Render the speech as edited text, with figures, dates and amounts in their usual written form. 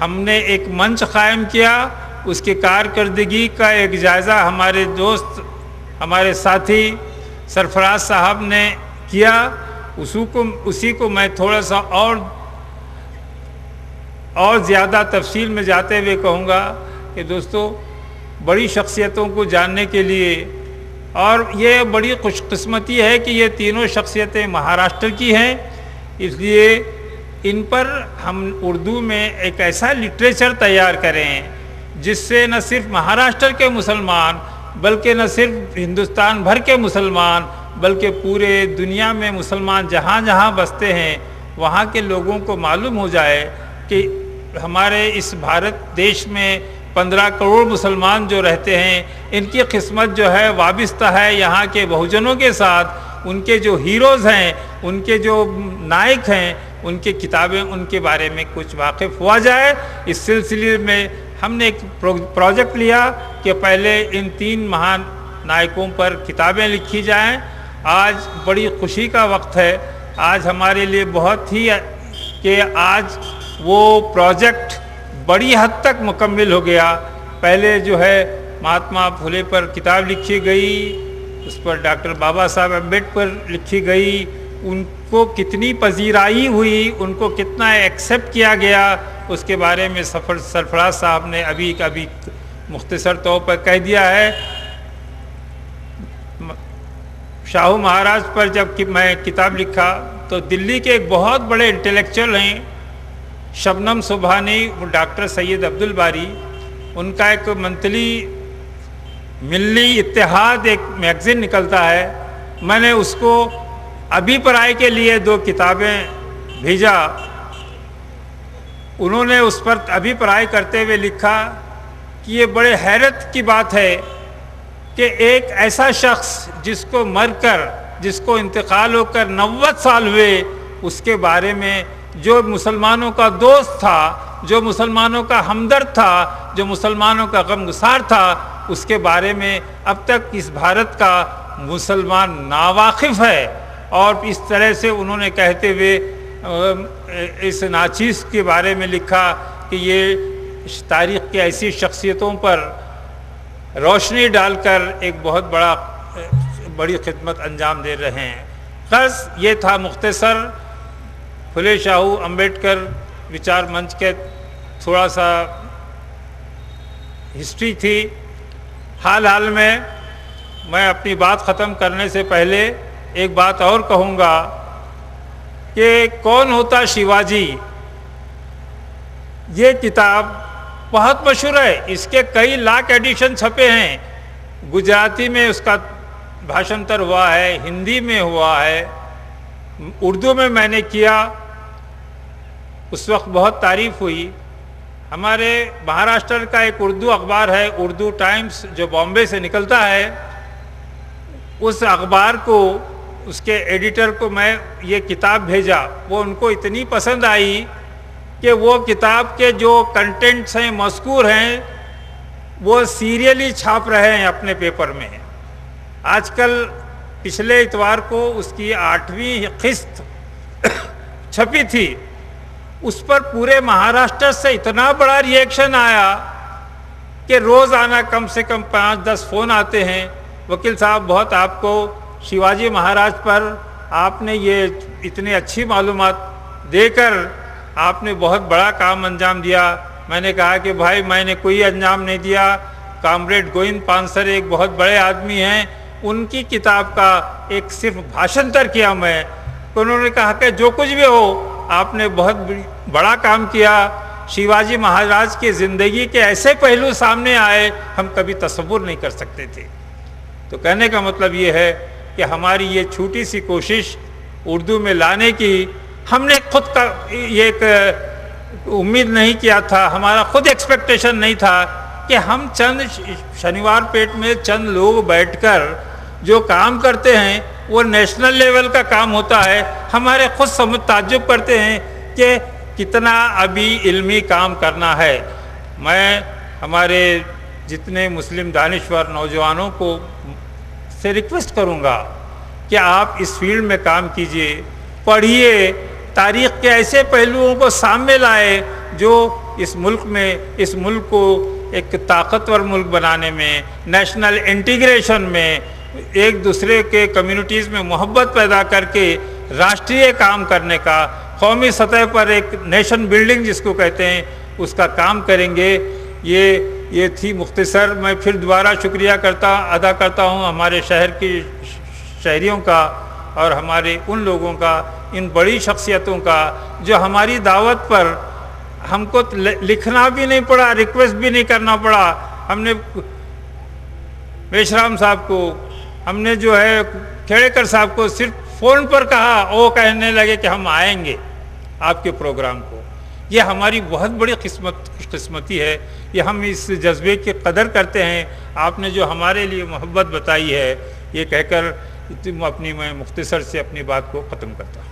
ہم نے ایک منچ قائم کیا، اس کی کارکردگی کا ایک جائزہ ہمارے دوست، ہمارے ساتھی سرفراز صاحب نے کیا۔ اسی کو میں تھوڑا سا اور زیادہ تفصیل میں جاتے ہوئے کہوں گا کہ دوستو، بڑی شخصیتوں کو جاننے کے لیے، اور یہ بڑی خوش قسمتی ہے کہ یہ تینوں شخصیتیں مہاراشٹر کی ہیں، اس لیے ان پر ہم اردو میں ایک ایسا لٹریچر تیار کریں جس سے نہ صرف مہاراشٹر کے مسلمان، بلکہ نہ صرف ہندوستان بھر کے مسلمان، بلکہ پورے دنیا میں مسلمان جہاں جہاں بستے ہیں وہاں کے لوگوں کو معلوم ہو جائے کہ ہمارے اس بھارت دیش میں 15 کروڑ مسلمان جو رہتے ہیں، ان کی قسمت جو ہے وابستہ ہے یہاں کے بہوجنوں کے ساتھ، ان کے جو ہیروز ہیں، ان کے جو نائک ہیں، ان کی کتابیں، ان کے بارے میں کچھ واقف ہوا جائے۔ اس سلسلے میں ہم نے ایک پروجیکٹ لیا کہ پہلے ان 3 مہان نائکوں پر کتابیں لکھی جائیں۔ آج بڑی خوشی کا وقت ہے، آج ہمارے لیے بہت ہی کہ آج وہ پروجیکٹ بڑی حد تک مکمل ہو گیا۔ پہلے جو ہے مہاتما پھولے پر کتاب لکھی گئی، اس پر ڈاکٹر بابا صاحب امبیڈکر پر لکھی گئی، ان کو کتنی پذیرائی ہوئی، ان کو کتنا ایکسیپٹ کیا گیا، اس کے بارے میں سرفراز صاحب نے ابھی مختصر طور پر کہہ دیا ہے۔ شاہو مہاراج پر جب میں کتاب لکھا تو دلی کے ایک بہت بڑے انٹلیکچوئل ہیں شبنم سبحانی، وہ ڈاکٹر سید عبدالباری، ان کا ایک منتھلی ملی اتحاد ایک میگزین نکلتا ہے، میں نے اس کو ابھی پڑھائی کے لیے 2 کتابیں بھیجا۔ انہوں نے اس پر ابھی پڑھائی کرتے ہوئے لکھا کہ یہ بڑے حیرت کی بات ہے کہ ایک ایسا شخص جس کو مر کر، جس کو انتقال ہو کر 90 سال ہوئے، اس کے بارے میں جو مسلمانوں کا دوست تھا، جو مسلمانوں کا ہمدرد تھا، جو مسلمانوں کا غمگسار تھا، اس کے بارے میں اب تک اس بھارت کا مسلمان ناواقف ہے۔ اور اس طرح سے انہوں نے کہتے ہوئے اس ناچیز کے بارے میں لکھا کہ یہ تاریخ کی ایسی شخصیتوں پر روشنی ڈال کر ایک بہت بڑی خدمت انجام دے رہے ہیں۔ غرض یہ تھا مختصر پھولے شاہو امبیڈکر وچار منچ کے تھوڑا سا ہسٹری تھی۔ حال میں اپنی بات ختم کرنے سے پہلے ایک بات اور کہوں گا کہ کون ہوتا شیواجی، یہ کتاب بہت مشہور ہے، اس کے کئی لاکھ ایڈیشن چھپے ہیں، گجراتی میں اس کا بھاشنتر ہوا ہے، ہندی میں ہوا ہے، اردو میں نے کیا، اس وقت بہت تعریف ہوئی۔ ہمارے مہاراشٹر کا ایک اردو اخبار ہے، اردو ٹائمز، جو بامبے سے نکلتا ہے، اس اخبار کو، اس کے ایڈیٹر کو میں یہ کتاب بھیجا، وہ ان کو اتنی پسند آئی کہ وہ کتاب کے جو کنٹینٹس ہیں، مذکور ہیں، وہ سیریلی چھاپ رہے ہیں اپنے پیپر میں۔ آج کل پچھلے اتوار کو اس کی 8ویں قسط چھپی تھی، اس پر پورے مہاراشٹر سے اتنا بڑا ری ایکشن آیا کہ روزانہ کم سے کم 5-10 فون آتے ہیں، وکیل صاحب بہت آپ کو شیواجی مہاراج پر آپ نے یہ اتنی اچھی معلومات دے کر آپ نے بہت بڑا کام انجام دیا۔ میں نے کہا کہ بھائی میں نے کوئی انجام نہیں دیا، کامریڈ گووند پانسر ایک بہت بڑے آدمی ہیں، ان کی کتاب کا ایک صرف بھاشنتر کیا میں، تو انہوں نے کہا کہ جو کچھ بھی ہو آپ نے بہت بڑا کام کیا، شیواجی مہاراج کی زندگی کے ایسے پہلو سامنے آئے ہم کبھی تصور نہیں کر سکتے تھے۔ تو کہنے کا مطلب یہ ہے کہ ہماری یہ چھوٹی سی کوشش اردو میں لانے کی، ہم نے خود کا یہ ایک امید نہیں کیا تھا، ہمارا خود ایکسپیکٹیشن نہیں تھا کہ ہم چند شنیوار پیٹ میں چند لوگ بیٹھ کر جو کام کرتے ہیں وہ نیشنل لیول کا کام ہوتا ہے۔ ہمارے خود سمجھ تعجب کرتے ہیں کہ کتنا ابھی علمی کام کرنا ہے۔ میں ہمارے جتنے مسلم دانشور نوجوانوں کو سے ریکویسٹ کروں گا کہ آپ اس فیلڈ میں کام کیجئے، پڑھیے، تاریخ کے ایسے پہلوؤں کو سامنے لائے جو اس ملک کو ایک طاقتور ملک بنانے میں، نیشنل انٹیگریشن میں، ایک دوسرے کے کمیونٹیز میں محبت پیدا کر کے راشٹریہ کام کرنے کا، قومی سطح پر ایک نیشن بلڈنگ جس کو کہتے ہیں اس کا کام کریں گے۔ یہ تھی مختصر۔ میں پھر دوبارہ شکریہ ادا کرتا ہوں ہمارے شہر کی شہریوں کا اور ہمارے ان لوگوں کا، ان بڑی شخصیتوں کا جو ہماری دعوت پر ہم کو لکھنا بھی نہیں پڑا، ریکویسٹ بھی نہیں کرنا پڑا۔ ہم نے میشرام صاحب کو، ہم نے جو ہے کھیڑیکر صاحب کو صرف فون پر کہا، وہ کہنے لگے کہ ہم آئیں گے آپ کے پروگرام کو۔ یہ ہماری بہت بڑی خوش قسمتی ہے، یہ ہم اس جذبے کی قدر کرتے ہیں۔ آپ نے جو ہمارے لیے محبت بتائی ہے، یہ کہہ کر میں مختصر سے اپنی بات کو ختم کرتا ہوں۔